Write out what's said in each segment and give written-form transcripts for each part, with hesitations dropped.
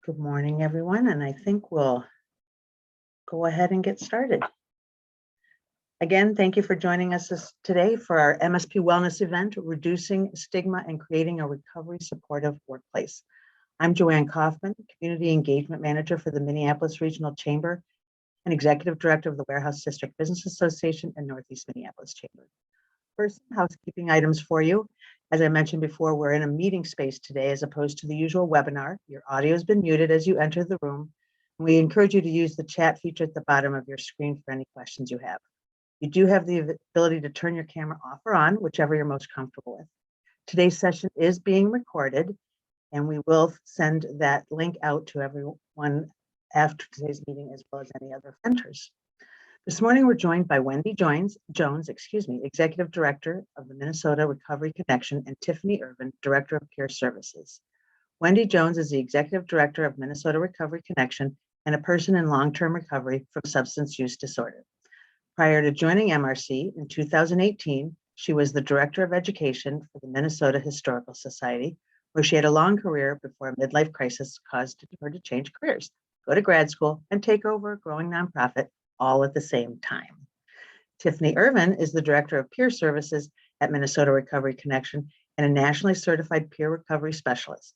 Good morning, everyone, and I think we'll go ahead and get started. Again, thank you for joining us today for our MSP Wellness event, Reducing Stigma and Creating a Recovery Supportive Workplace. I'm Joanne Kaufman, Community Engagement Manager for the Minneapolis Regional Chamber and Executive Director of the Warehouse District Business Association and Northeast Minneapolis Chamber. First, housekeeping items for you. As I mentioned before, we're in a meeting space today as opposed to the usual webinar. Your audio has been muted as you enter the room. We encourage you to use the chat feature at the bottom of your screen for any questions you have. You do have the ability to turn your camera off or on, whichever you're most comfortable with. Today's session is being recorded, and we will send that link out to everyone after today's meeting, as well as any other centers. This morning, we're joined by Wendy Jones, Executive Director of the Minnesota Recovery Connection, and Tiffany Irvin, Director of Peer Services. Wendy Jones is the Executive Director of Minnesota Recovery Connection and a person in long-term recovery from substance use disorder. Prior to joining MRC in 2018, she was the Director of Education for the Minnesota Historical Society, where she had a long career before a midlife crisis caused her to change careers, go to grad school, and take over a growing nonprofit all at the same time. Tiffany Irvin is the Director of Peer Services at Minnesota Recovery Connection and a nationally certified peer recovery specialist.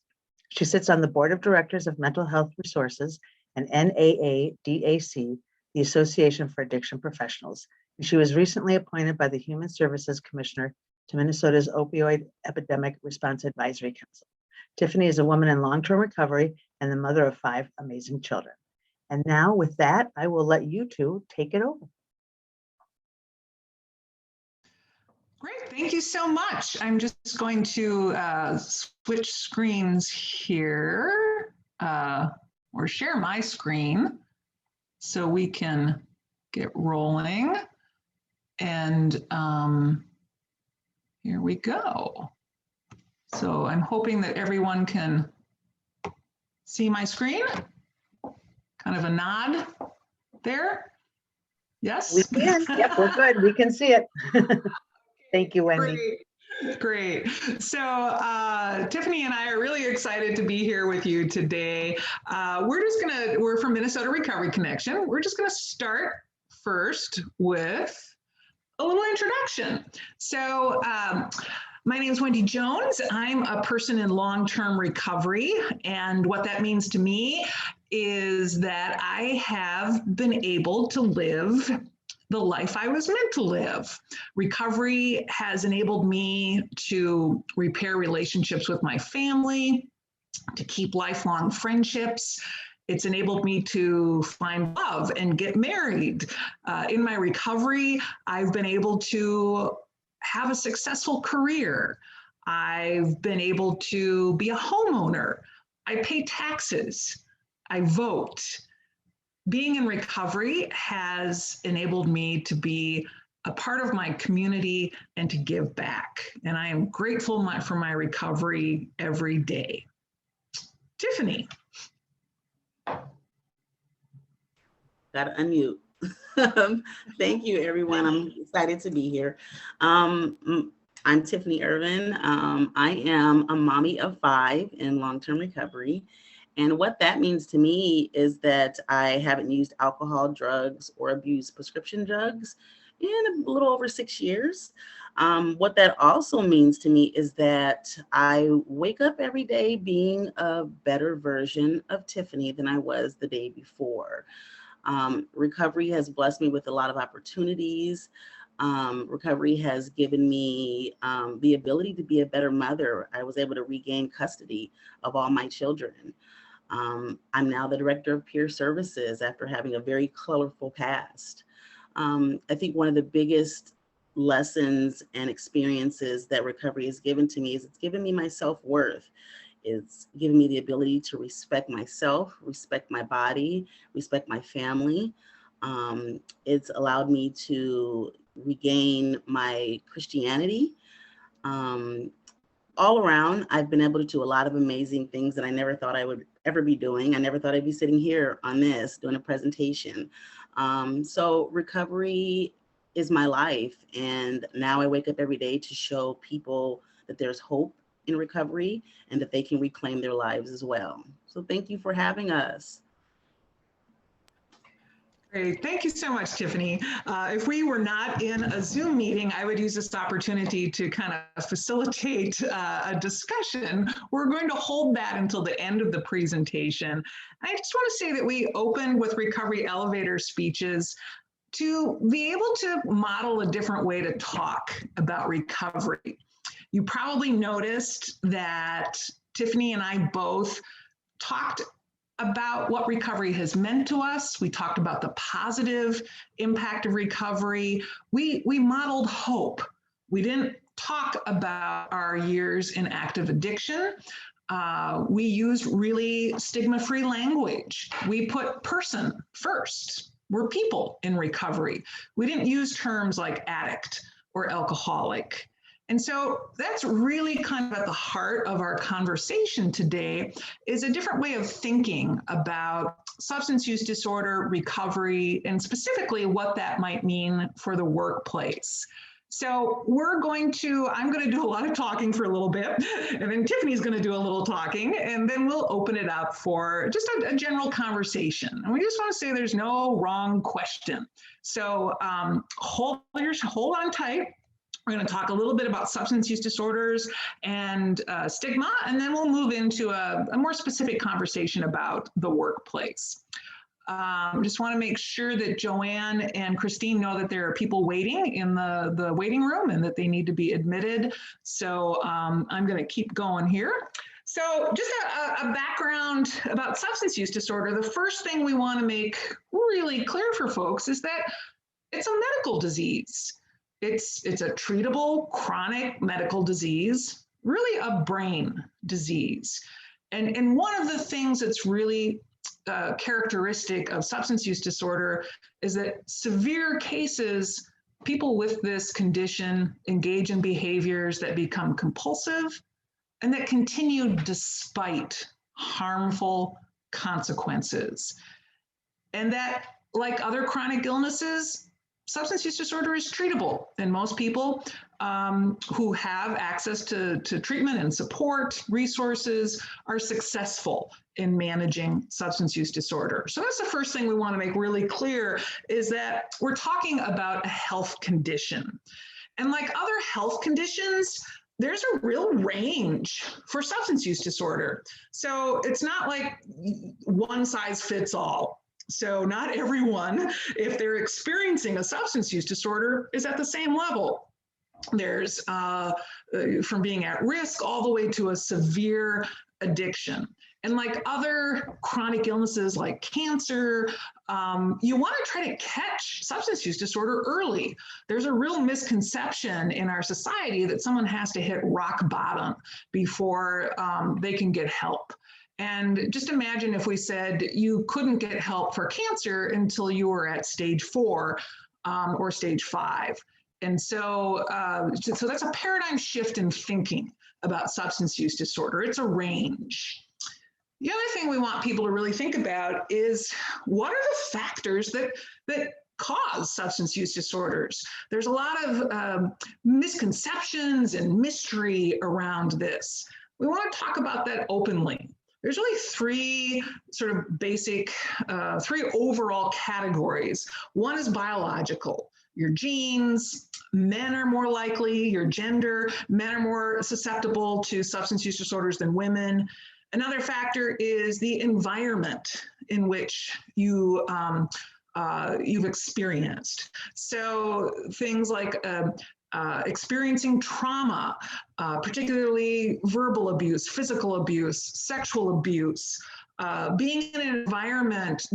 She sits on the Board of Directors of Mental Health Resources and NAADAC, the Association for Addiction Professionals. And she was recently appointed by the Human Services Commissioner to Minnesota's Opioid Epidemic Response Advisory Council. Tiffany is a woman in long-term recovery and the mother of 5 amazing children. And now with that, I will let you two take it over. Great, thank you so much. I'm just going to switch screens here or share my screen so we can get rolling. And here we go. So I'm hoping that everyone can see my screen. Kind of a nod there. Yes? We can. Yep, we're good. We can see it. Thank you, Wendy. Great. So Tiffany and I are really excited to be here with you today. We're from Minnesota Recovery Connection. We're just gonna start first with a little introduction. So my name is Wendy Jones. I'm a person in long-term recovery. And what that means to me is that I have been able to live the life I was meant to live. Recovery has enabled me to repair relationships with my family, to keep lifelong friendships. It's enabled me to find love and get married. In my recovery, I've been able to have a successful career. I've been able to be a homeowner. I pay taxes. I vote. Being in recovery has enabled me to be a part of my community and to give back. And I am grateful for my recovery every day. Tiffany. Got to unmute. Thank you, everyone. I'm excited to be here. I'm Tiffany Irvin. I am a mommy of 5 in long-term recovery. And what that means to me is that I haven't used alcohol, drugs, or abused prescription drugs in a little over 6 years. What that also means to me is that I wake up every day being a better version of Tiffany than I was the day before. Recovery has blessed me with a lot of opportunities. Recovery has given me the ability to be a better mother. I was able to regain custody of all my children. I'm now the Director of Peer Services after having a very colorful past. I think one of the biggest lessons and experiences that recovery has given to me is it's given me my self-worth. It's given me the ability to respect myself, respect my body, respect my family. It's allowed me to regain my Christianity. All around, I've been able to do a lot of amazing things that I never thought I would ever be doing. I never thought I'd be sitting here on this doing a presentation. So recovery is my life. And now I wake up every day to show people that there's hope in recovery and that they can reclaim their lives as well. So thank you for having us. Great. Thank you so much, Tiffany. If we were not in a Zoom meeting, I would use this opportunity to kind of facilitate a discussion. We're going to hold that until the end of the presentation. I just want to say that we opened with recovery elevator speeches to be able to model a different way to talk about recovery. You probably noticed that Tiffany and I both talked about what recovery has meant to us. We talked about the positive impact of recovery. We modeled hope. We didn't talk about our years in active addiction. We used really stigma-free language. We put person first. We're people in recovery. We didn't use terms like addict or alcoholic. And so that's really kind of at the heart of our conversation today, is a different way of thinking about substance use disorder, recovery, and specifically what that might mean for the workplace. So I'm going to do a lot of talking for a little bit, and then Tiffany's going to do a little talking, and then we'll open it up for just a general conversation. And we just want to say there's no wrong question. So hold on tight. We're going to talk a little bit about substance use disorders and stigma, and then we'll move into a more specific conversation about the workplace. Just want to make sure that Joanne and Christine know that there are people waiting in the waiting room and that they need to be admitted. So I'm going to keep going here. So just a background about substance use disorder. The first thing we want to make really clear for folks is that it's a medical disease. It's a treatable chronic medical disease, really a brain disease. And one of the things that's really characteristic of substance use disorder is that severe cases, people with this condition engage in behaviors that become compulsive and that continue despite harmful consequences. And that, like other chronic illnesses, substance use disorder is treatable, and most people who have access to treatment and support resources are successful in managing substance use disorder. So that's the first thing we want to make really clear, is that we're talking about a health condition. And like other health conditions, there's a real range for substance use disorder. So it's not like one size fits all. So not everyone, if they're experiencing a substance use disorder, is at the same level. There's from being at risk all the way to a severe addiction. And like other chronic illnesses like cancer, you want to try to catch substance use disorder early. There's a real misconception in our society that someone has to hit rock bottom before they can get help. And just imagine if we said you couldn't get help for cancer until you were at stage 4 or stage 5. And so that's a paradigm shift in thinking about substance use disorder. It's a range. The other thing we want people to really think about is, what are the factors that cause substance use disorders? There's a lot of misconceptions and mystery around this. We want to talk about that openly. There's really three sort of basic, three overall categories. One is biological. Your genes, men are more likely, your gender, men are more susceptible to substance use disorders than women. Another factor is the environment in which you've experienced. So things like experiencing trauma, particularly verbal abuse, physical abuse, sexual abuse, being in an environment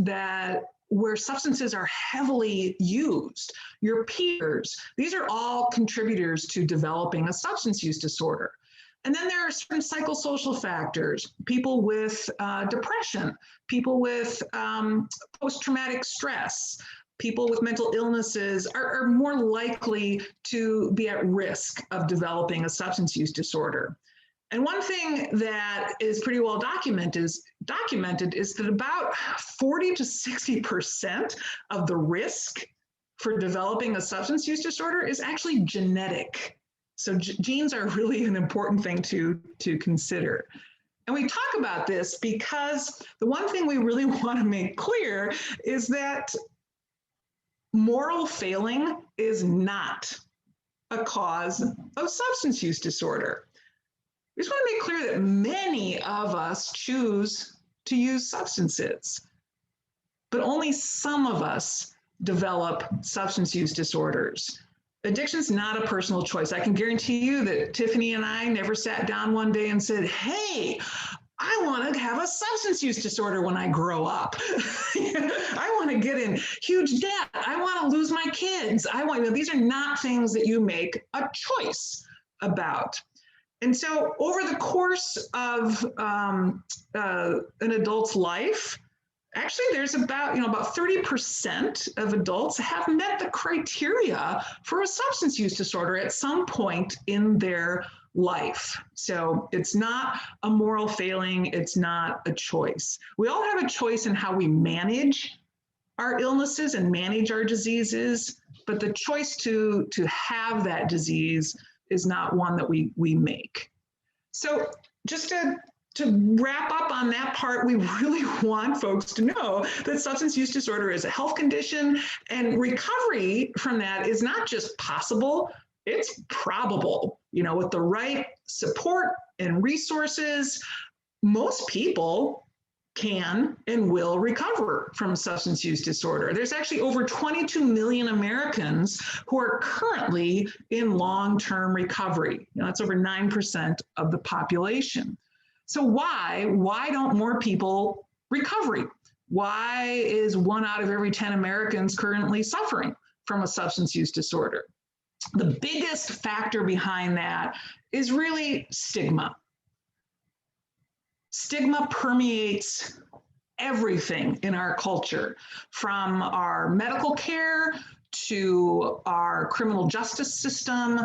where substances are heavily used, your peers, these are all contributors to developing a substance use disorder. And then there are certain psychosocial factors, people with depression, people with post-traumatic stress, people with mental illnesses are more likely to be at risk of developing a substance use disorder. And one thing that is pretty well documented is that about 40 to 60% of the risk for developing a substance use disorder is actually genetic. So genes are really an important thing to consider. And we talk about this because the one thing we really want to make clear is that moral failing is not a cause of substance use disorder. We just want to make clear that many of us choose to use substances, but only some of us develop substance use disorders. Addiction's not a personal choice. I can guarantee you that Tiffany and I never sat down one day and said, hey, I want to have a substance use disorder when I grow up. I want to get in huge debt. I want to lose my kids. These are not things that you make a choice about. And so over the course of an adult's life, actually, there's about 30% of adults have met the criteria for a substance use disorder at some point in their life. So it's not a moral failing, it's not a choice. We all have a choice in how we manage our illnesses and manage our diseases, but the choice to have that disease is not one that we make. So just to wrap up on that part, we really want folks to know that substance use disorder is a health condition, and recovery from that is not just possible, it's probable. With the right support and resources, most people can and will recover from substance use disorder. There's actually over 22 million Americans who are currently in long-term recovery. That's over 9% of the population. So why don't more people recover? Why is 1 out of every 10 Americans currently suffering from a substance use disorder? The biggest factor behind that is really stigma. Stigma permeates everything in our culture, from our medical care to our criminal justice system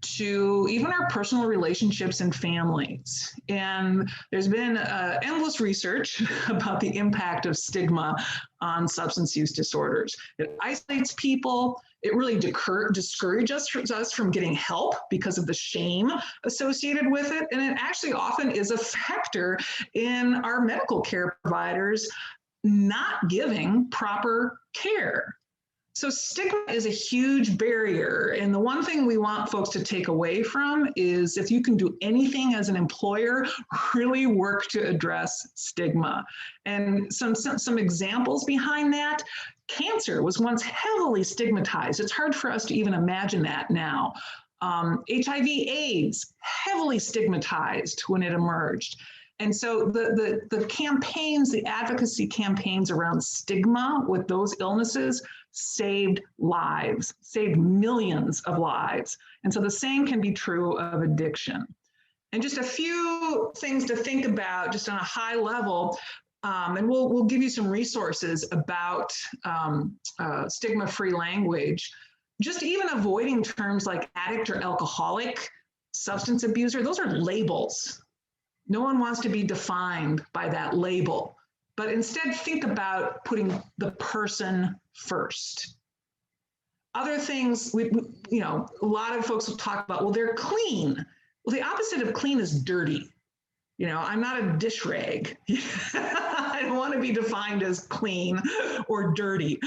to even our personal relationships and families. And there's been endless research about the impact of stigma on substance use disorders. It isolates people. It really discourages us from getting help because of the shame associated with it. And it actually often is a factor in our medical care providers not giving proper care. So stigma is a huge barrier. And the one thing we want folks to take away from is, if you can do anything as an employer, really work to address stigma. And some examples behind that: cancer was once heavily stigmatized. It's hard for us to even imagine that now. HIV/AIDS, heavily stigmatized when it emerged. And so the campaigns, the advocacy campaigns around stigma with those illnesses saved lives, saved millions of lives. And so the same can be true of addiction. And just a few things to think about just on a high level, and we'll give you some resources about stigma-free language. Just even avoiding terms like addict or alcoholic, substance abuser, those are labels. No one wants to be defined by that label, but instead think about putting the person first. Other things, a lot of folks will talk about, well, they're clean. Well, the opposite of clean is dirty. I'm not a dish rag. I don't want to be defined as clean or dirty.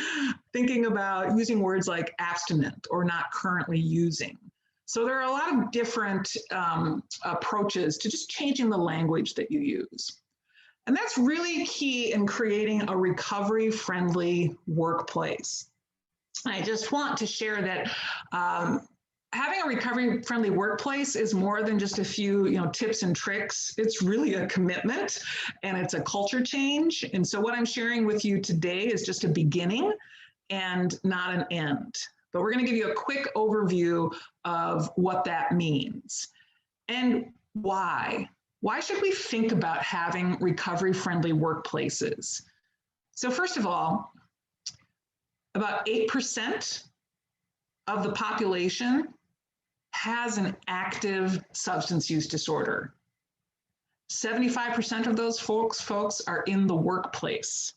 Thinking about using words like abstinent or not currently using. So there are a lot of different approaches to just changing the language that you use. And that's really key in creating a recovery-friendly workplace. I just want to share that having a recovery-friendly workplace is more than just a few tips and tricks. It's really a commitment, and it's a culture change. And so what I'm sharing with you today is just a beginning and not an end. But we're going to give you a quick overview of what that means and why. Why should we think about having recovery-friendly workplaces? So first of all, about 8% of the population has an active substance use disorder. 75% of those folks are in the workplace.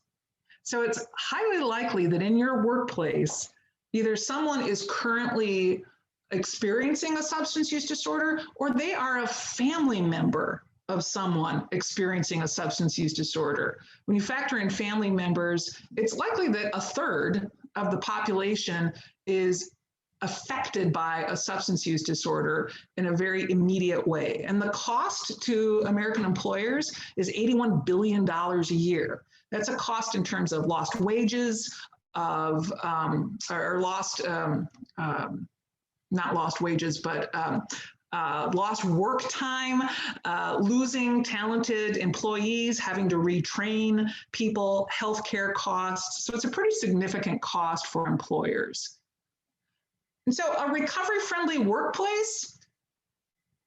So it's highly likely that in your workplace, either someone is currently experiencing a substance use disorder, or they are a family member of someone experiencing a substance use disorder. When you factor in family members, it's likely that a third of the population is affected by a substance use disorder in a very immediate way. And the cost to American employers is $81 billion a year. That's a cost in terms of lost wages, of not lost wages, but lost work time, losing talented employees, having to retrain people, healthcare costs. So it's a pretty significant cost for employers. And so a recovery-friendly workplace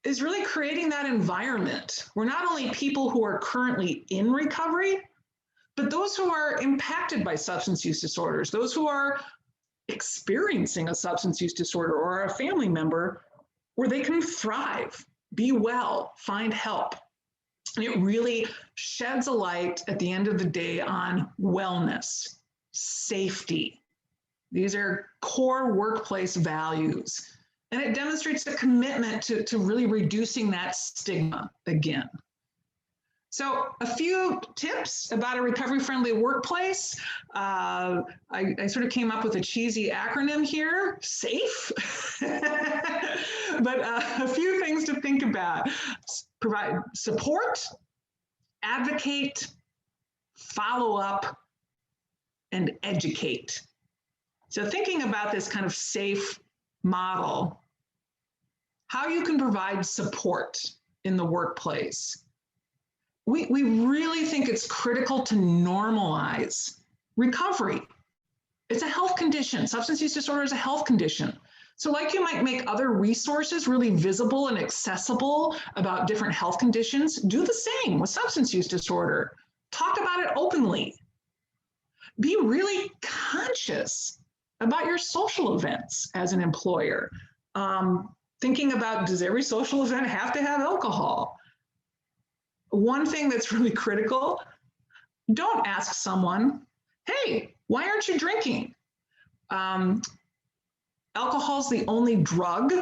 is really creating that environment where not only people who are currently in recovery, but those who are impacted by substance use disorders, those who are experiencing a substance use disorder or are a family member, where they can thrive, be well, find help. And it really sheds a light at the end of the day on wellness, safety. These are core workplace values. And it demonstrates a commitment to really reducing that stigma again. So a few tips about a recovery-friendly workplace. I sort of came up with a cheesy acronym here, SAFE. But a few things to think about. Provide support, advocate, follow up, and educate. So thinking about this kind of SAFE model, how you can provide support in the workplace. We really think it's critical to normalize recovery. It's a health condition. Substance use disorder is a health condition. So like you might make other resources really visible and accessible about different health conditions, do the same with substance use disorder. Talk about it openly. Be really conscious about your social events as an employer. Thinking about, does every social event have to have alcohol? One thing that's really critical, don't ask someone, hey, why aren't you drinking? Alcohol is the only drug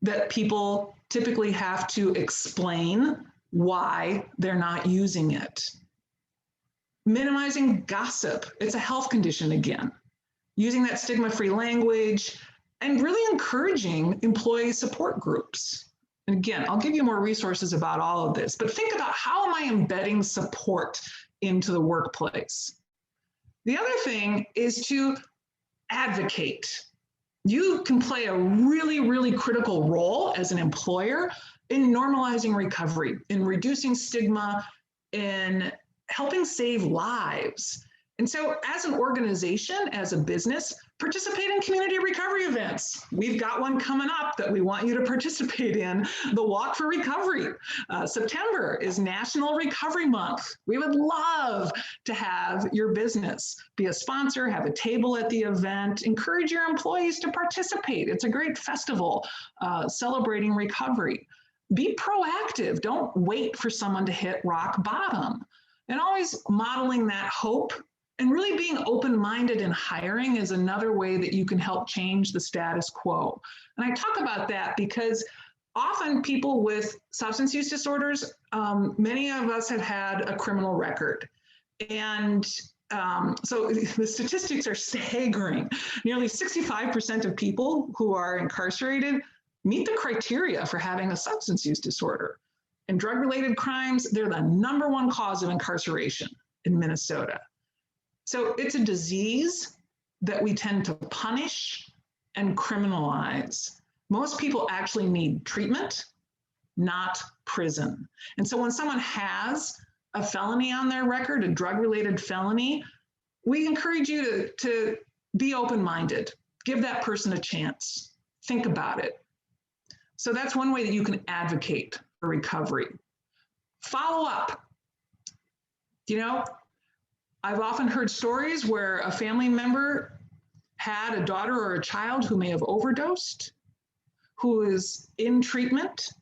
that people typically have to explain why they're not using it. Minimizing gossip, it's a health condition again. Using that stigma-free language and really encouraging employee support groups. And again, I'll give you more resources about all of this, but think about how am I embedding support into the workplace? The other thing is to advocate. You can play a really, really critical role as an employer in normalizing recovery, in reducing stigma, in helping save lives. And so as an organization, as a business, participate in community recovery events. We've got one coming up that we want you to participate in, the Walk for Recovery. September is National Recovery Month. We would love to have your business be a sponsor, have a table at the event, encourage your employees to participate. It's a great festival celebrating recovery. Be proactive. Don't wait for someone to hit rock bottom. And always modeling that hope and really being open-minded in hiring is another way that you can help change the status quo. And I talk about that because often people with substance use disorders, many of us have had a criminal record. And so the statistics are staggering. Nearly 65% of people who are incarcerated meet the criteria for having a substance use disorder. And drug-related crimes, they're the #1 cause of incarceration in Minnesota. So it's a disease that we tend to punish and criminalize. Most people actually need treatment, not prison. And so when someone has a felony on their record, a drug-related felony, we encourage you to be open-minded. Give that person a chance. Think about it. So that's one way that you can advocate for recovery. Follow up. You know, I've often heard stories where a family member had a daughter or a child who may have overdosed, who is in treatment,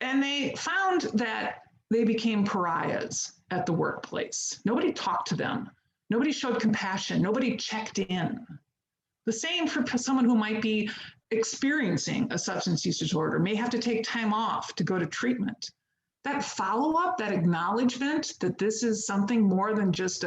and they found that they became pariahs at the workplace. Nobody talked to them. Nobody showed compassion. Nobody checked in. The same for someone who might be experiencing a substance use disorder, may have to take time off to go to treatment. That follow-up, that acknowledgement that this is something more than just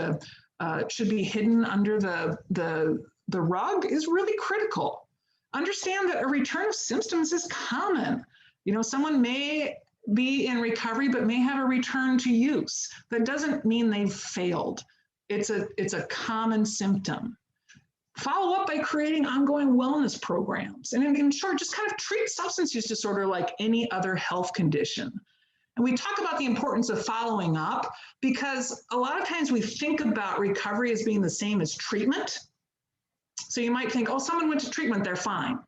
should be hidden under the rug is really critical. Understand that a return of symptoms is common. You know, someone may be in recovery, but may have a return to use. That doesn't mean they've failed. It's a common symptom. Follow up by creating ongoing wellness programs. And in short, just kind of treat substance use disorder like any other health condition. And we talk about the importance of following up because a lot of times we think about recovery as being the same as treatment. So you might think, oh, someone went to treatment, they're fine.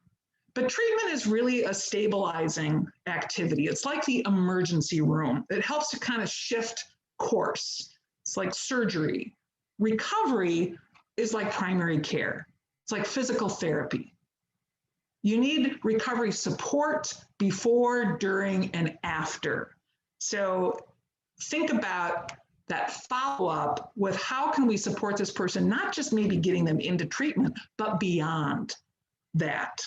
But treatment is really a stabilizing activity. It's like the emergency room. It helps to kind of shift course. It's like surgery. Recovery is like primary care. It's like physical therapy. You need recovery support before, during, and after. So think about that follow-up with how can we support this person, not just maybe getting them into treatment, but beyond that.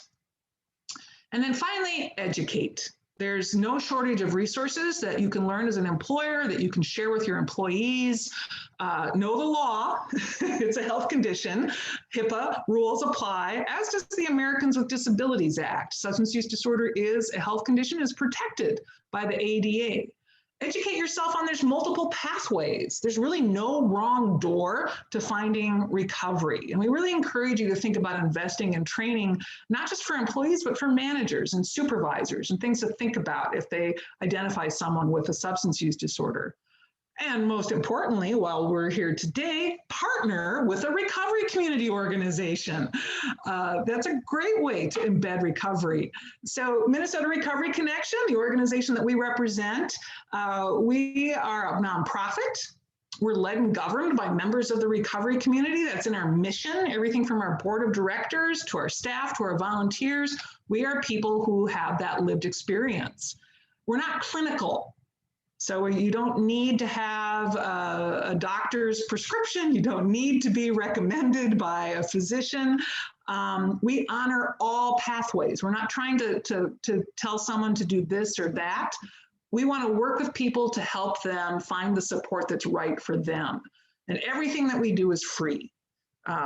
And then finally, educate. There's no shortage of resources that you can learn as an employer, that you can share with your employees. Know the law. It's a health condition. HIPAA rules apply, as does the Americans with Disabilities Act. Substance use disorder is a health condition, is protected by the ADA. Educate yourself on there's multiple pathways. There's really no wrong door to finding recovery. And we really encourage you to think about investing in training, not just for employees, but for managers and supervisors and things to think about if they identify someone with a substance use disorder. And most importantly, while we're here today, partner with a recovery community organization. That's a great way to embed recovery. So Minnesota Recovery Connection, the organization that we represent, we are a nonprofit. We're led and governed by members of the recovery community. That's in our mission, everything from our board of directors to our staff to our volunteers. We are people who have that lived experience. We're not clinical. So you don't need to have a doctor's prescription. You don't need to be recommended by a physician. We honor all pathways. We're not trying to tell someone to do this or that. We want to work with people to help them find the support that's right for them. And everything that we do is free.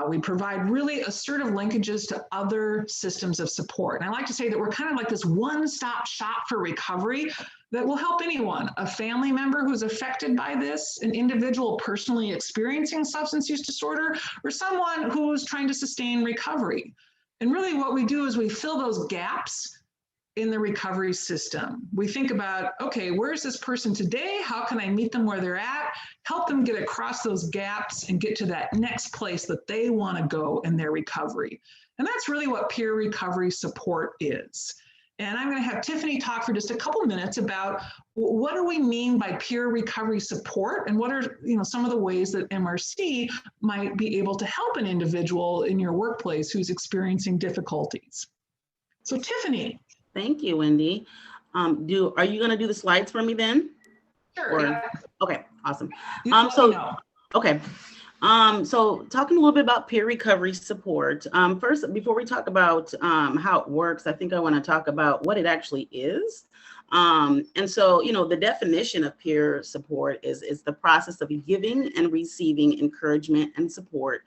We provide really assertive linkages to other systems of support. And I like to say that we're kind of like this one-stop shop for recovery that will help anyone, a family member who's affected by this, an individual personally experiencing substance use disorder, or someone who's trying to sustain recovery. And really what we do is we fill those gaps in the recovery system. We think about, okay, where's this person today? How can I meet them where they're at? Help them get across those gaps and get to that next place that they want to go in their recovery. And that's really what peer recovery support is. And I'm going to have Tiffany talk for just a couple minutes about what do we mean by peer recovery support and what are some of the ways that MRC might be able to help an individual in your workplace who's experiencing difficulties. So Tiffany. Thank you, Wendy. Are you going to do the slides for me then? Sure. Yeah. Okay, awesome. Okay. So talking a little bit about peer recovery support. First, before we talk about how it works, I think I want to talk about what it actually is. And so, the definition of peer support is the process of giving and receiving encouragement and support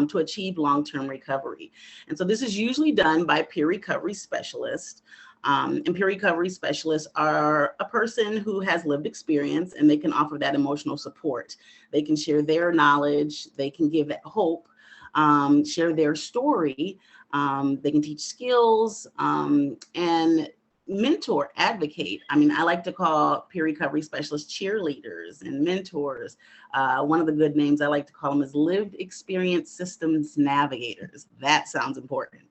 to achieve long-term recovery. And so this is usually done by peer recovery specialists. And peer recovery specialists are a person who has lived experience and they can offer that emotional support. They can share their knowledge, they can give that hope, share their story, they can teach skills and mentor, advocate. I like to call peer recovery specialists cheerleaders and mentors. One of the good names I like to call them is lived experience systems navigators. That sounds important.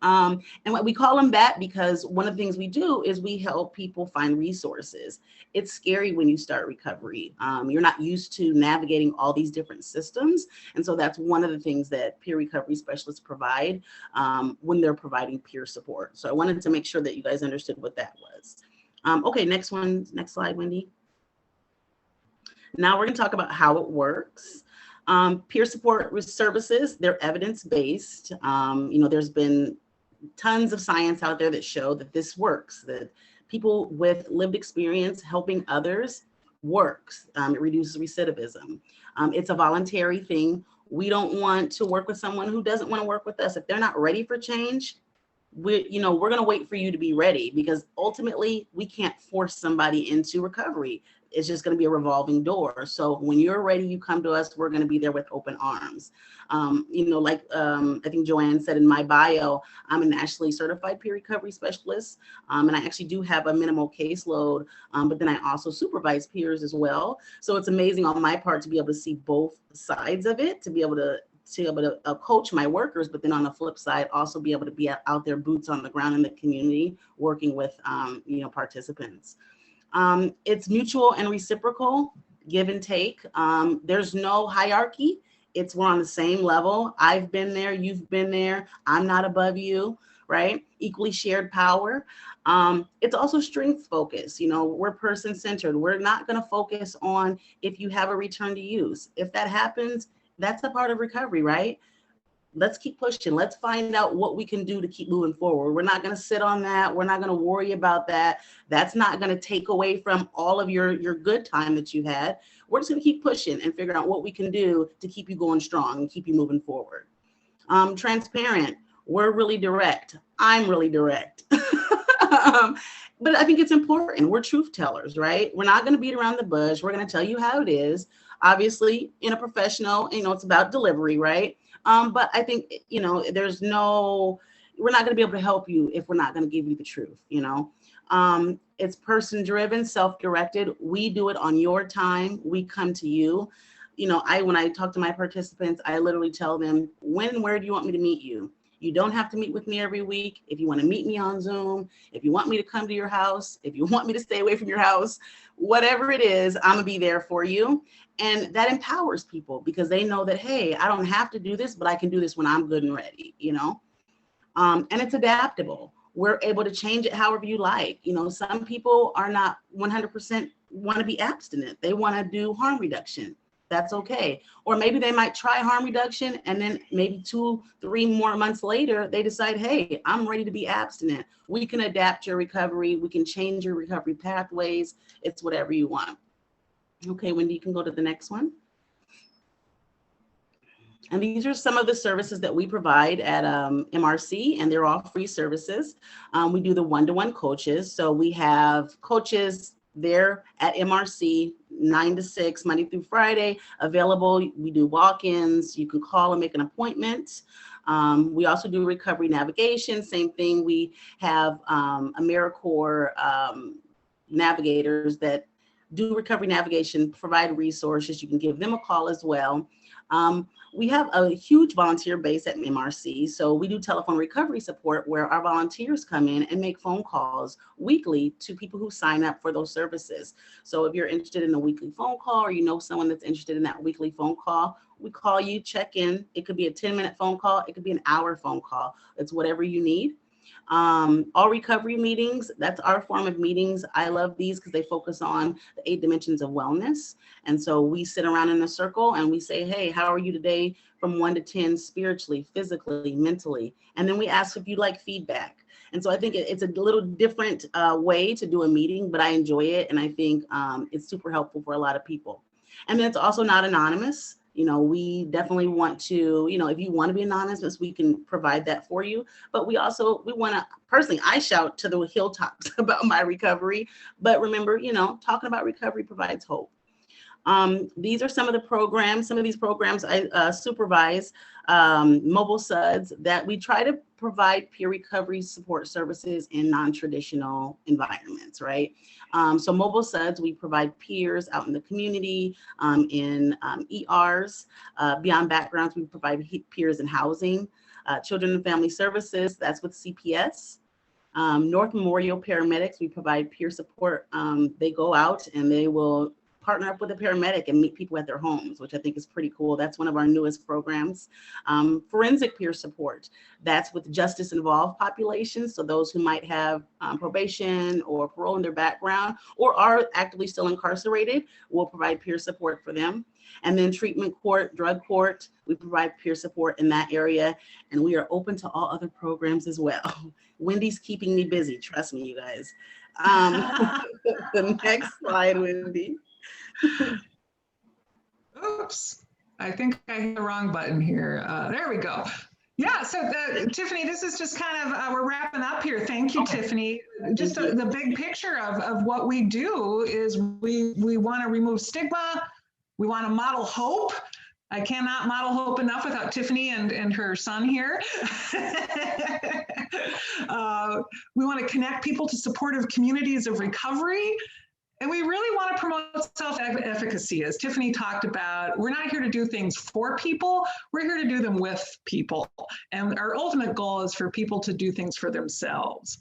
And what we call them that because one of the things we do is we help people find resources. It's scary when you start recovery. You're not used to navigating all these different systems. And so that's one of the things that peer recovery specialists provide when they're providing peer support. So I wanted to make sure that you guys understood what that was. Okay, next slide, Wendy. Now we're going to talk about how it works. Peer support services, they're evidence-based. There's been tons of science out there that show that this works, that people with lived experience helping others works. It reduces recidivism. It's a voluntary thing. We don't want to work with someone who doesn't want to work with us. If they're not ready for change, we're going to wait for you to be ready, because ultimately we can't force somebody into recovery. It's just going to be a revolving door. So when you're ready, you come to us. We're going to be there with open arms. I think Joanne said in my bio, I'm a nationally certified peer recovery specialist. And I actually do have a minimal caseload, but then I also supervise peers as well. So it's amazing on my part to be able to see both sides of it, to be able to coach my workers, but then on the flip side, also be able to be out there, boots on the ground in the community, working with, participants. It's mutual and reciprocal, give and take. There's no hierarchy. We're on the same level. I've been there, you've been there. I'm not above you, right? Equally shared power. It's also strength focused. We're person centered. We're not going to focus on if you have a return to use. If that happens, that's a part of recovery, right? Let's keep pushing. Let's find out what we can do to keep moving forward. We're not going to sit on that. We're not going to worry about that. That's not going to take away from all of your good time that you had. We're just going to keep pushing and figure out what we can do to keep you going strong and keep you moving forward. Transparent. We're really direct. I'm really direct. But I think it's important. We're truth tellers, right? We're not going to beat around the bush. We're going to tell you how it is. Obviously, in a professional, it's about delivery, right? But I think, we're not going to be able to help you if we're not going to give you the truth, It's person driven, self-directed. We do it on your time. We come to you. When I talk to my participants, I literally tell them, when and where do you want me to meet you? You don't have to meet with me every week. If you want to meet me on Zoom, if you want me to come to your house, if you want me to stay away from your house, whatever it is, I'm gonna be there for you. And that empowers people, because they know that, hey, I don't have to do this, but I can do this when I'm good and ready, And it's adaptable. We're able to change it however you like. Some people are not 100% want to be abstinent. They want to do harm reduction. That's okay. Or maybe they might try harm reduction, and then maybe 2-3 more months later, they decide, hey, I'm ready to be abstinent. We can adapt your recovery. We can change your recovery pathways. It's whatever you want. Okay, Wendy, you can go to the next one. And these are some of the services that we provide at MRC, and they're all free services. We do the one-to-one coaches. So we have coaches there at MRC 9 to 6, Monday through Friday, available. We do walk-ins. You can call and make an appointment. We also do recovery navigation. Same thing. We have AmeriCorps navigators that do recovery navigation, provide resources. You can give them a call as well. We have a huge volunteer base at MRC. So we do telephone recovery support, where our volunteers come in and make phone calls weekly to people who sign up for those services. So if you're interested in a weekly phone call, or someone that's interested in that weekly phone call, we call you, check in. It could be a 10-minute phone call. It could be an hour phone call. It's whatever you need. All recovery meetings, that's our form of meetings. I love these because they focus on the 8 dimensions of wellness. And so we sit around in a circle and we say, hey, how are you today from 1 to 10, spiritually, physically, mentally? And then we ask if you'd like feedback. And so I think it's a little different way to do a meeting, but I enjoy it. And I think it's super helpful for a lot of people. And then it's also not anonymous. We definitely want to, if you want to be anonymous, we can provide that for you. But we want to, personally, I shout to the hilltops about my recovery. But remember, talking about recovery provides hope. These are some of the programs. Some of these programs I supervise, mobile SUDs, that we try to provide peer recovery support services in non-traditional environments, right? So mobile SUDs, we provide peers out in the community, in ERs. Beyond backgrounds, we provide peers in housing. Children and Family Services, that's with CPS. North Memorial Paramedics, we provide peer support. They go out and they will partner up with a paramedic and meet people at their homes, which I think is pretty cool. That's one of our newest programs. Forensic peer support. That's with justice involved populations. So those who might have probation or parole in their background or are actively still incarcerated, we'll provide peer support for them. And then treatment court, drug court, we provide peer support in that area. And we are open to all other programs as well. Wendy's keeping me busy, trust me, you guys. The next slide, Wendy. Oops, I think I hit the wrong button here. There we go. Yeah, so Tiffany, this is just kind of, we're wrapping up here. Thank you, Tiffany. Just the big picture of what we do is we want to remove stigma. We want to model hope. I cannot model hope enough without Tiffany and her son here. We want to connect people to supportive communities of recovery. And we really want to promote self-efficacy, as Tiffany talked about. We're not here to do things for people. We're here to do them with people. And our ultimate goal is for people to do things for themselves.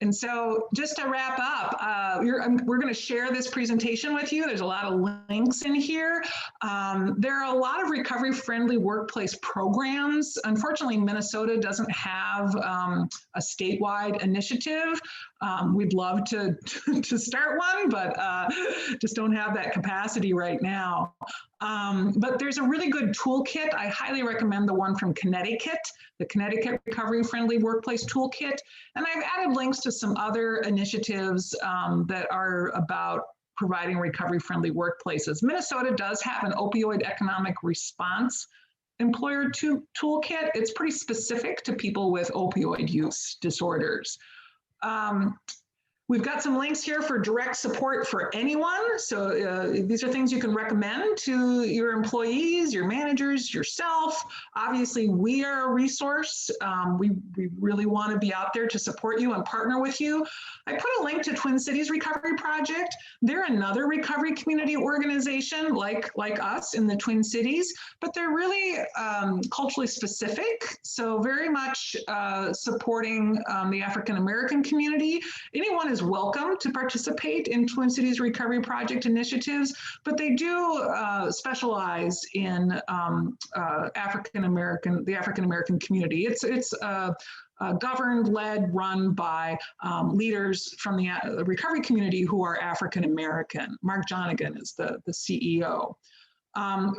And so just to wrap up, we're going to share this presentation with you. There's a lot of links in here. There are a lot of recovery-friendly workplace programs. Unfortunately, Minnesota doesn't have a statewide initiative. We'd love to start one, but just don't have that capacity right now. But there's a really good toolkit. I highly recommend the one from Connecticut, the Connecticut Recovery Friendly Workplace Toolkit. And I've added links to some other initiatives that are about providing recovery-friendly workplaces. Minnesota does have an opioid economic response employer toolkit. It's pretty specific to people with opioid use disorders. We've got some links here for direct support for anyone. So these are things you can recommend to your employees, your managers, yourself. Obviously, we are a resource. We really want to be out there to support you and partner with you. I put a link to Twin Cities Recovery Project. They're another recovery community organization like us in the Twin Cities, but they're really culturally specific. So very much supporting the African American community. Anyone is welcome to participate in Twin Cities Recovery Project initiatives, but they do specialize in the African American community. It's governed, led, run by leaders from the recovery community who are African American. Mark Jonigan is the CEO.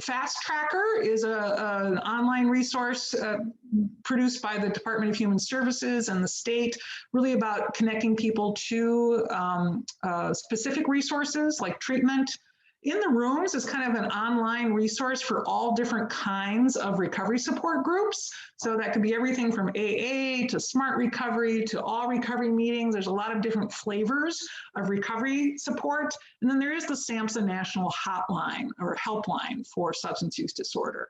Fast Tracker is an online resource produced by the Department of Human Services and the state, really about connecting people to specific resources like treatment. In the Rooms is kind of an online resource for all different kinds of recovery support groups. So that could be everything from AA to Smart Recovery to all recovery meetings. There's a lot of different flavors of recovery support. And then there is the SAMHSA National Hotline or Helpline for substance use disorder.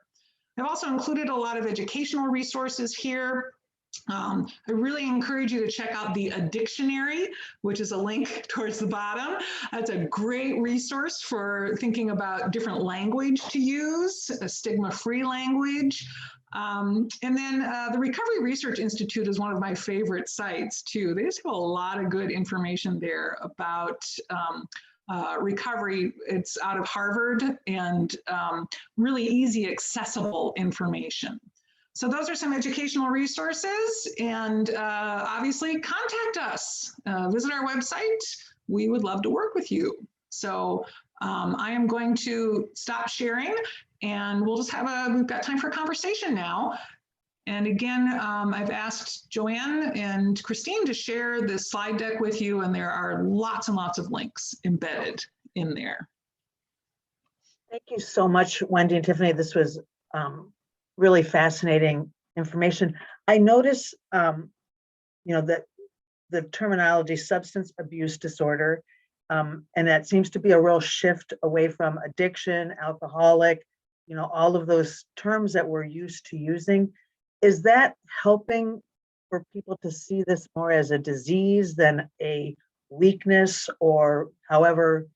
I've also included a lot of educational resources here. I really encourage you to check out the Addictionary, which is a link towards the bottom. That's a great resource for thinking about different language to use, a stigma-free language. And then the Recovery Research Institute is one of my favorite sites too. They just have a lot of good information there about recovery. It's out of Harvard and really easy, accessible information. So those are some educational resources, and obviously contact us, visit our website. We would love to work with you. So I am going to stop sharing and we'll just we've got time for conversation now. And again, I've asked Joanne and Christine to share this slide deck with you, and there are lots and lots of links embedded in there. Thank you so much, Wendy and Tiffany. This was really fascinating information. I notice, that the terminology substance abuse disorder, and that seems to be a real shift away from addiction, alcoholic, all of those terms that we're used to using. Is that helping for people to see this more as a disease than a weakness, or however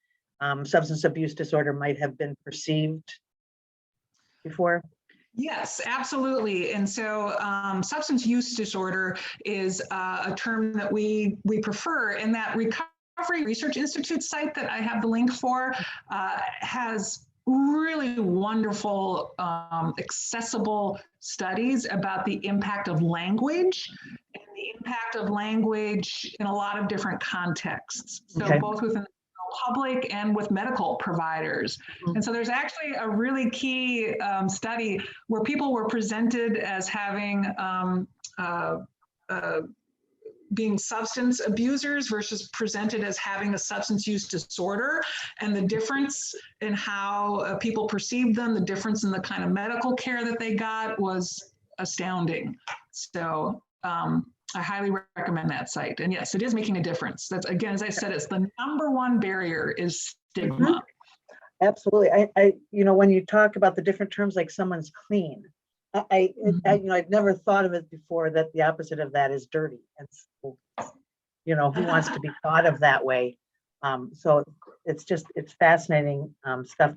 substance abuse disorder might have been perceived before? Yes, absolutely. And so substance use disorder is a term that we prefer, and that recovery Recovery Research Institute site that I have the link for has really wonderful, accessible studies about the impact of language and the impact of language in a lot of different contexts. So Okay. both within the public and with medical providers. And so there's actually a really key study where people were presented as having being substance abusers versus presented as having a substance use disorder, and the difference in how people perceived them, the difference in the kind of medical care that they got was astounding. So I highly recommend that site. And yes, it is making a difference. That's, again, as I said, it's the #1 barrier is stigma. Absolutely. I when you talk about the different terms, like someone's clean, I'd never thought of it before that the opposite of that is dirty. And so, who wants to be thought of that way? So it's fascinating stuff.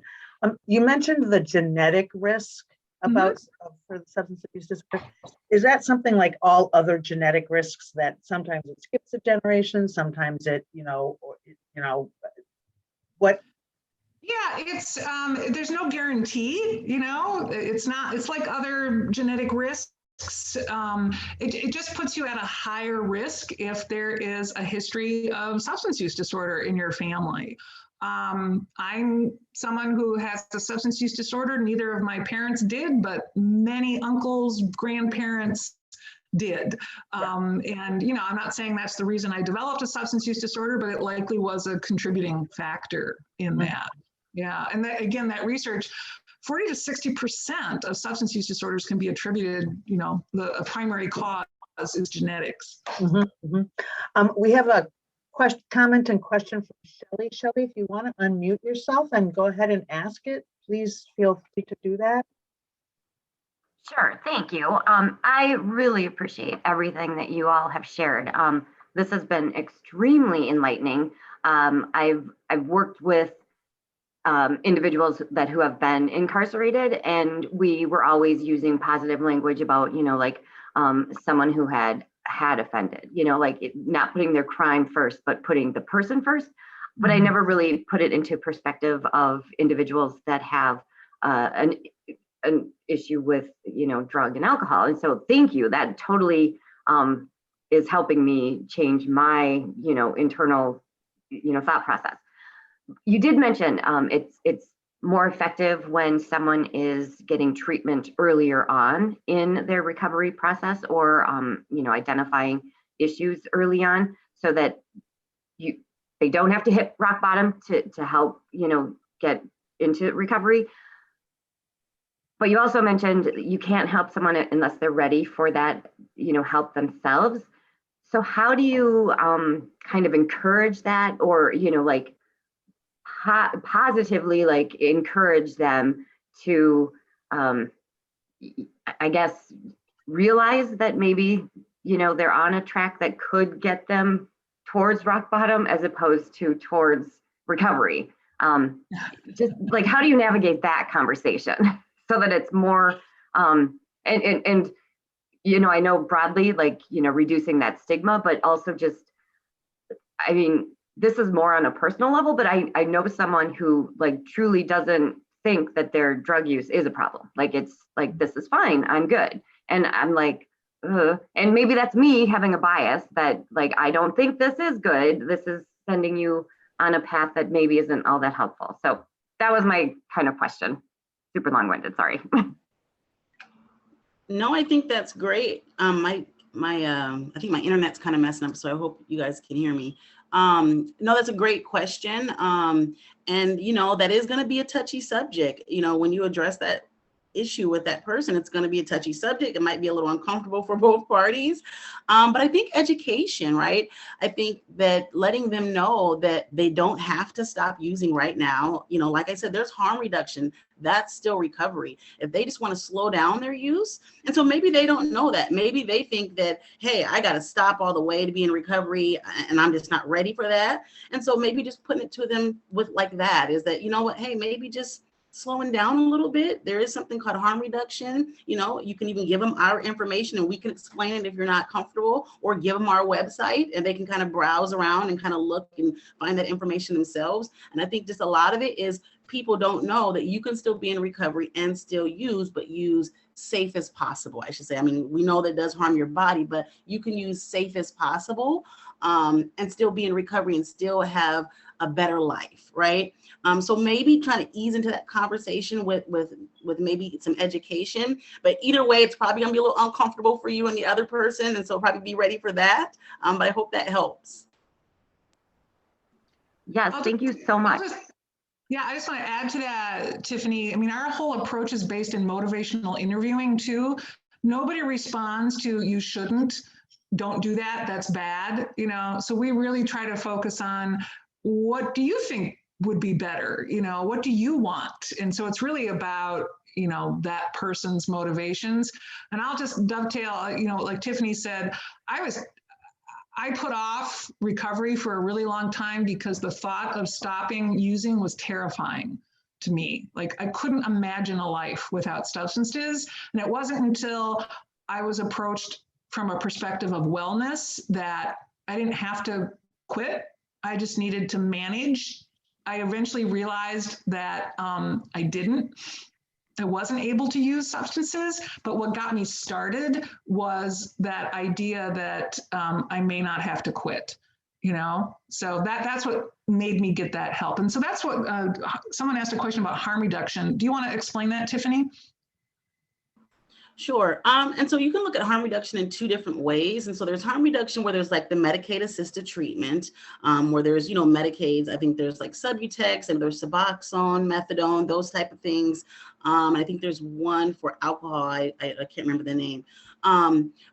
You mentioned the genetic risk about for the substance abuse disorder. Is that something like all other genetic risks that sometimes it skips a generation, sometimes it, what? Yeah, it's there's no guarantee, it's like other genetic risks. It just puts you at a higher risk if there is a history of substance use disorder in your family. I'm someone who has a substance use disorder. Neither of my parents did, but many uncles, grandparents did. And, I'm not saying that's the reason I developed a substance use disorder, but it likely was a contributing factor in that. Yeah. And again, that research, 40 to 60% of substance use disorders can be attributed, the primary cause is genetics. We have a comment and question from Shelly. Shelly, if you want to unmute yourself and go ahead and ask it, please feel free to do that. Sure, thank you. I really appreciate everything that you all have shared. This has been extremely enlightening. I've worked with individuals who have been incarcerated, and we were always using positive language about, someone who had offended, not putting their crime first, but putting the person first. But I never really put it into perspective of individuals that have an issue with, drug and alcohol. And so thank you. That totally is helping me change my, internal, thought process. You did mention it's more effective when someone is getting treatment earlier on in their recovery process, or identifying issues early on, so that they don't have to hit rock bottom to help get into recovery. But you also mentioned you can't help someone unless they're ready for that, help themselves. So how do you kind of encourage that, or positively encourage them to I guess realize that maybe they're on a track that could get them towards rock bottom as opposed to towards recovery? Just how do you navigate that conversation so that it's more and I know broadly reducing that stigma, but also just, this is more on a personal level, but I know someone who truly doesn't think that their drug use is a problem. It's this is fine, I'm good. And I'm and maybe that's me having a bias that I don't think this is good. This is sending you on a path that maybe isn't all that helpful. So that was my kind of question. Super long-winded, sorry. No, I think that's great. I think my internet's kind of messing up, so I hope you guys can hear me. No, that's a great question. And that is going to be a touchy subject. When you address that issue with that person, it's going to be a touchy subject. It might be a little uncomfortable for both parties. But I think education, right? I think that letting them know that they don't have to stop using right now. Like I said, there's harm reduction. That's still recovery. If they just want to slow down their use. And so maybe they don't know that. Maybe they think that, hey, I got to stop all the way to be in recovery, and I'm just not ready for that. And so maybe just putting it to them with that is that, hey, maybe just slowing down a little bit. There is something called harm reduction. You know, you can even give them our information and we can explain it if you're not comfortable, or give them our website and they can kind of browse around and kind of look and find that information themselves. And I think just a lot of it is people don't know that you can still be in recovery and still use, but use safe as possible, I should say. I mean, we know that it does harm your body, but you can use safe as possible and still be in recovery and still have a better life, right? So maybe trying to ease into that conversation with maybe some education, but either way, it's probably gonna be a little uncomfortable for you and the other person, and so probably be ready for that. But I hope that helps. Yes, thank you so much. Yeah, I just want to add to that, Tiffany. I mean, our whole approach is based in motivational interviewing too. Nobody responds to "you shouldn't," "don't do that, that's bad," you know. So we really try to focus on what do you think would be better, you know, what do you want? And so it's really about, you know, that person's motivations. And I'll just dovetail, you know, like Tiffany said, I put off recovery for a really long time because the thought of stopping using was terrifying to me. Like, I couldn't imagine a life without substances. And it wasn't until I was approached from a perspective of wellness that I didn't have to quit. I just needed to manage. I eventually realized that I wasn't able to use substances, but what got me started was that idea that I may not have to quit, you know? So that's what made me get that help. And so that's what, someone asked a question about harm reduction. Do you want to explain that, Tiffany? Sure. And so you can look at harm reduction in two different ways. And so there's harm reduction where there's like the Medicaid assisted treatment, where there's, you know, Medicaids. I think there's like Subutex and there's Suboxone, methadone, those type of things. I think there's one for alcohol. I can't remember the name.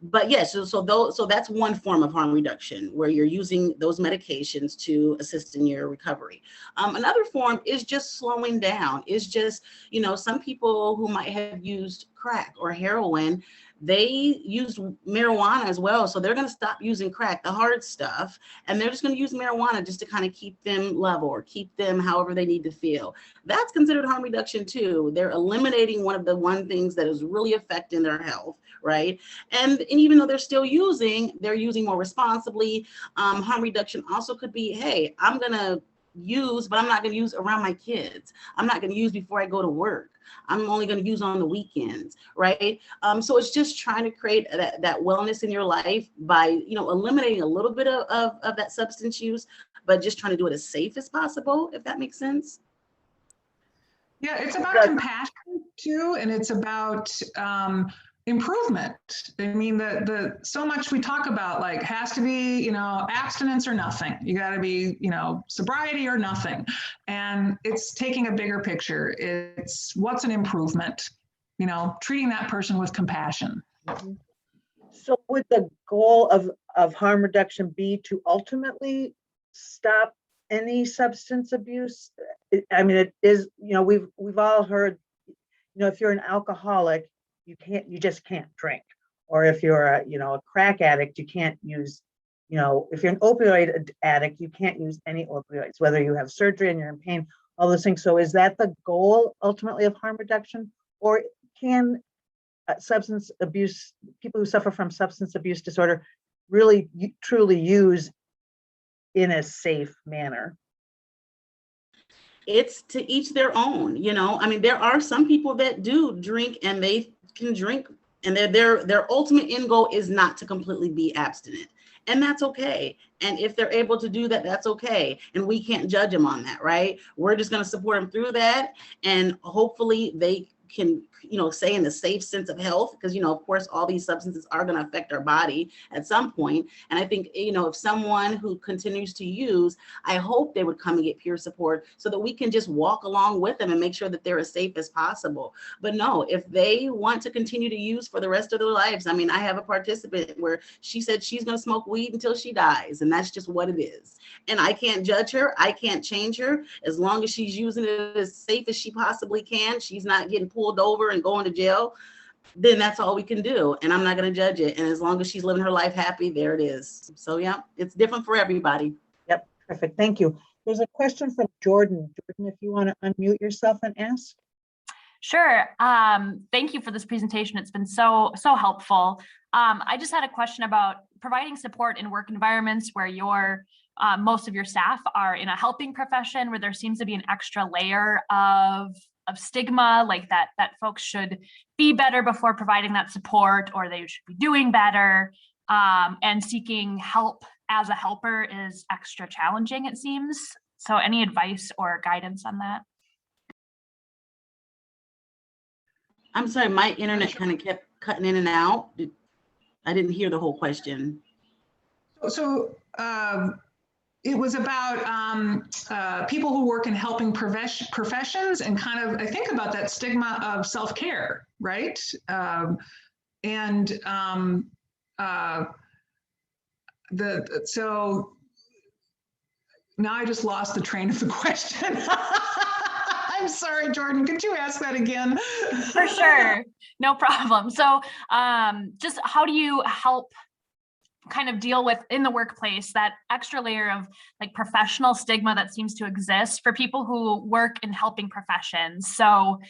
But yes, so that's one form of harm reduction where you're using those medications to assist in your recovery. Another form is just slowing down. Is just, you know, some people who might have used crack or heroin, they used marijuana as well. So they're going to stop using crack, the hard stuff, and they're just going to use marijuana just to kind of keep them level or keep them however they need to feel. That's considered harm reduction too. They're eliminating one of the things that is really affecting their health, right? And even though they're still using, they're using more responsibly. Harm reduction also could be, hey, I'm going to use, but I'm not going to use around my kids. I'm not going to use before I go to work. I'm only going to use on the weekends, right? So it's just trying to create that wellness in your life by, you know, eliminating a little bit of that substance use, but just trying to do it as safe as possible, if that makes sense. Yeah, it's about compassion too, and it's about improvement. I mean, the so much we talk about, like, has to be, you know, abstinence or nothing. You got to be, you know, sobriety or nothing. And it's taking a bigger picture. It's what's an improvement, you know, treating that person with compassion. Mm-hmm. So would the goal of harm reduction be to ultimately stop any substance abuse? I mean, it is, you know, we've all heard, you know, if you're an alcoholic, you just can't drink. Or if you're a, you know, a crack addict, you can't use, you know, if you're an opioid addict, you can't use any opioids, whether you have surgery and you're in pain, all those things. So is that the goal ultimately of harm reduction? Or can substance abuse, people who suffer from substance abuse disorder really truly use in a safe manner? It's to each their own, you know. I mean, there are some people that do drink and they can drink, and their ultimate end goal is not to completely be abstinent, and that's okay. And if they're able to do that, that's okay, and we can't judge them on that, right? We're just going to support them through that, and hopefully they can, you know, stay in a safe sense of health, because, you know, of course, all these substances are going to affect our body at some point. And I think, you know, if someone who continues to use, I hope they would come and get peer support so that we can just walk along with them and make sure that they're as safe as possible. But no, if they want to continue to use for the rest of their lives, I mean, I have a participant where she said she's going to smoke weed until she dies, and that's just what it is. And I can't judge her. I can't change her. As long as she's using it as safe as she possibly can, she's not getting pulled over and going to jail, then that's all we can do. And I'm not going to judge it. And as long as she's living her life happy, there it is. So yeah, it's different for everybody. Yep, perfect. Thank you. There's a question from Jordan. Jordan, if you want to unmute yourself and ask. Sure. Thank you for this presentation. It's been so helpful. I just had a question about providing support in work environments where most of your staff are in a helping profession, where there seems to be an extra layer of stigma, like that folks should be better before providing that support, or they should be doing better. And seeking help as a helper is extra challenging, it seems. So any advice or guidance on that? I'm sorry, my internet kind of kept cutting in and out. I didn't hear the whole question. So it was about people who work in helping professions and kind of, I think about that stigma of self-care, right? So now I just lost the train of the question. I'm sorry, Jordan, could you ask that again? For sure, no problem. So just how do you help kind of deal with in the workplace that extra layer of like professional stigma that seems to exist for people who work in helping professions? So,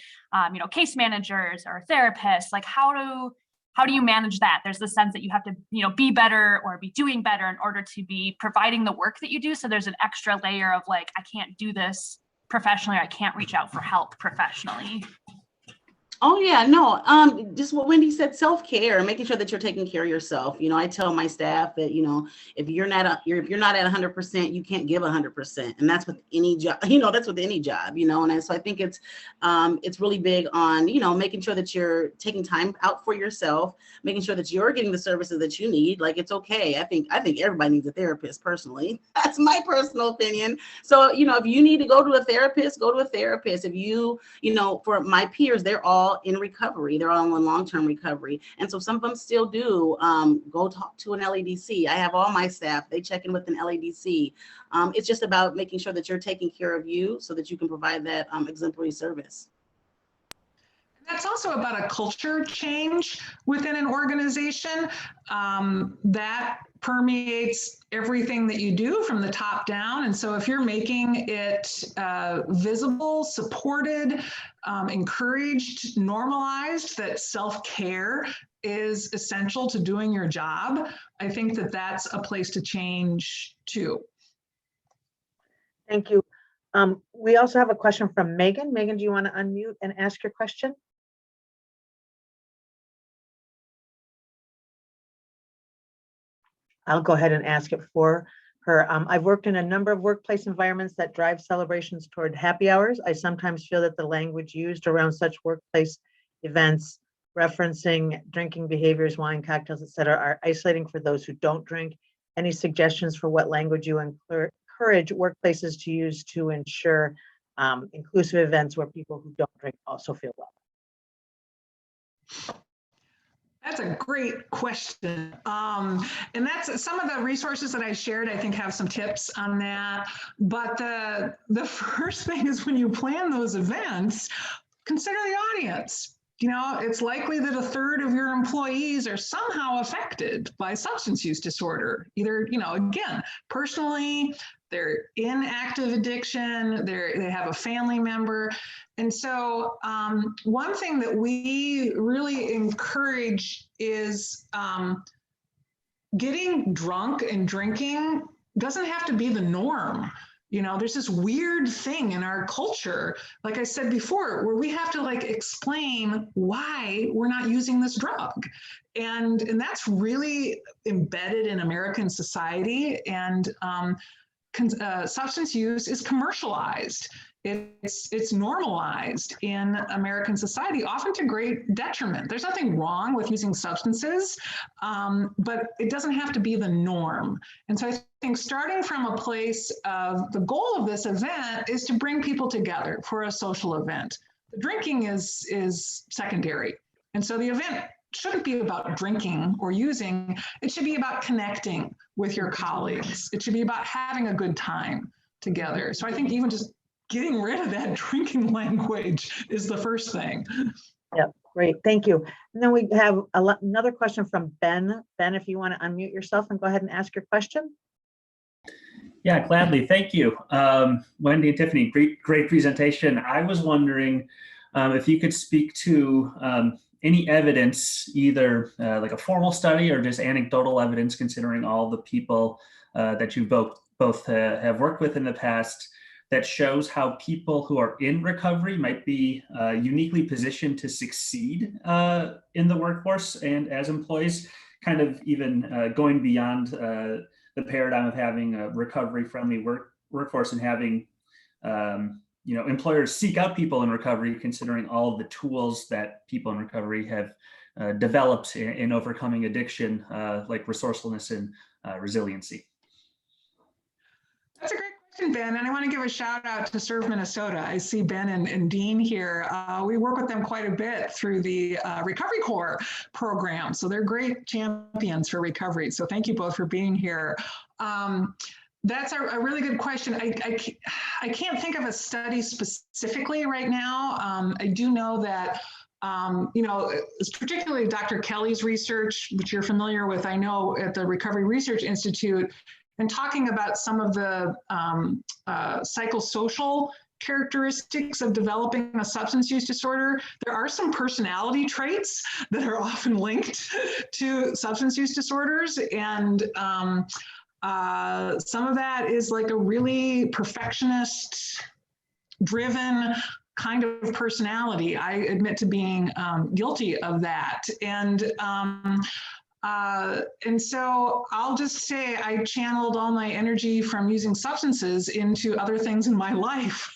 case managers or therapists, like how do you manage that? There's the sense that you have to, be better or be doing better in order to be providing the work that you do. So there's an extra layer of like, I can't do this professionally, or I can't reach out for help professionally. Oh yeah, no, just what Wendy said, self-care, making sure that you're taking care of yourself. I tell my staff that, if you're not at 100%, you can't give 100%. And that's with any job, that's with any job, so I think it's really big on, making sure that you're taking time out for yourself, making sure that you're getting the services that you need. Like, it's okay. I think everybody needs a therapist personally. That's my personal opinion. So, if you need to go to a therapist, go to a therapist. If for my peers, they're all in recovery. They're all in long-term recovery. And so some of them still do go talk to an LADC. I have all my staff, they check in with an LADC. It's just about making sure that you're taking care of you so that you can provide that exemplary service. That's also about a culture change within an organization that permeates everything that you do from the top down. And so if you're making it visible, supported, encouraged, normalized, that self-care is essential to doing your job, I think that that's a place to change too. Thank you. We also have a question from Megan. Megan, do you want to unmute and ask your question? I'll go ahead and ask it for her. I've worked in a number of workplace environments that drive celebrations toward happy hours. I sometimes feel that the language used around such workplace events, referencing drinking behaviors, wine, cocktails, etc., are isolating for those who don't drink. Any suggestions for what language you encourage workplaces to use to ensure inclusive events where people who don't drink also feel well? That's a great question. And that's some of the resources that I shared, I think, have some tips on that. But the first thing is, when you plan those events, consider the audience. It's likely that a third of your employees are somehow affected by substance use disorder. Either, again, personally, they're in active addiction, they have a family member. And so one thing that we really encourage is getting drunk and drinking doesn't have to be the norm. There's this weird thing in our culture, like I said before, where we have to explain why we're not using this drug. And that's really embedded in American society. And substance use is commercialized. It's normalized in American society, often to great detriment. There's nothing wrong with using substances, but it doesn't have to be the norm. And so I think starting from a place of the goal of this event is to bring people together for a social event. The drinking is secondary. And so the event shouldn't be about drinking or using. It should be about connecting with your colleagues. It should be about having a good time together. So I think even just getting rid of that drinking language is the first thing. Yeah, great, thank you. And then we have another question from Ben. Ben, if you want to unmute yourself and go ahead and ask your question. Yeah, gladly, thank you. Wendy and Tiffany, great presentation. I was wondering, if you could speak to any evidence, either like a formal study or just anecdotal evidence, considering all the people that you both have worked with in the past, that shows how people who are in recovery might be uniquely positioned to succeed in the workforce and as employees, kind of even going beyond the paradigm of having a recovery-friendly workforce and having employers seek out people in recovery, considering all of the tools that people in recovery have developed in overcoming addiction, like resourcefulness and resiliency. That's a great question, Ben. And I want to give a shout out to Serve Minnesota. I see Ben and Dean here. We work with them quite a bit through the Recovery Corps program. So they're great champions for recovery. So thank you both for being here. That's a really good question. I can't think of a study specifically right now. I do know that it's particularly Dr. Kelly's research, which you're familiar with, I know at the Recovery Research Institute, and talking about some of the psychosocial characteristics of developing a substance use disorder. There are some personality traits that are often linked to substance use disorders. And some of that is like a really perfectionist driven kind of personality. I admit to being guilty of that. And so I'll just say I channeled all my energy from using substances into other things in my life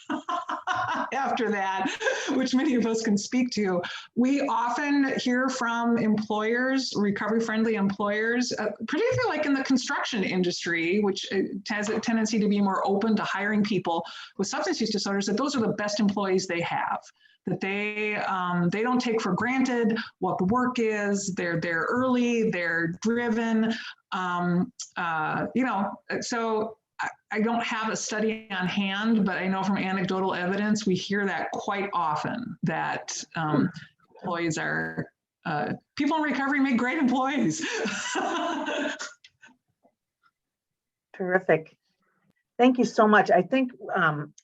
after that, which many of us can speak to. We often hear from employers, recovery-friendly employers, particularly like in the construction industry, which has a tendency to be more open to hiring people with substance use disorders, that those are the best employees they have. That they don't take for granted what the work is. They're there early. They're driven. So I don't have a study on hand, but I know from anecdotal evidence we hear that quite often. That employees are people in recovery make great employees. Terrific. Thank you so much. I think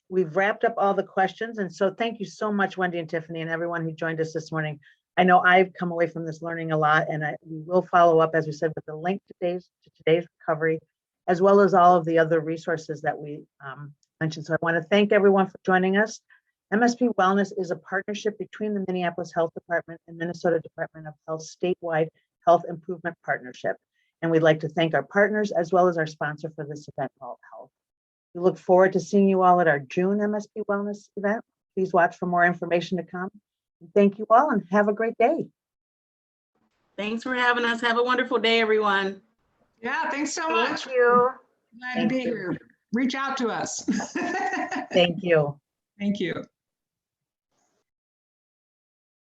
we've wrapped up all the questions. And so thank you so much, Wendy and Tiffany, and everyone who joined us this morning. I know I've come away from this learning a lot, and we will follow up, as we said, with the link to today's recovery, as well as all of the other resources that we mentioned. So I want to thank everyone for joining us. MSP Wellness is a partnership between the Minneapolis Health Department and Minnesota Department of Health statewide health improvement partnership. And we'd like to thank our partners as well as our sponsor for this event, Vault Health. We look forward to seeing you all at our June MSP Wellness event. Please watch for more information to come. Thank you all and have a great day. Thanks for having us. Have a wonderful day, everyone. Yeah, thanks so much. Thank you. Glad to be here. Reach out to us. Thank you. Thank you.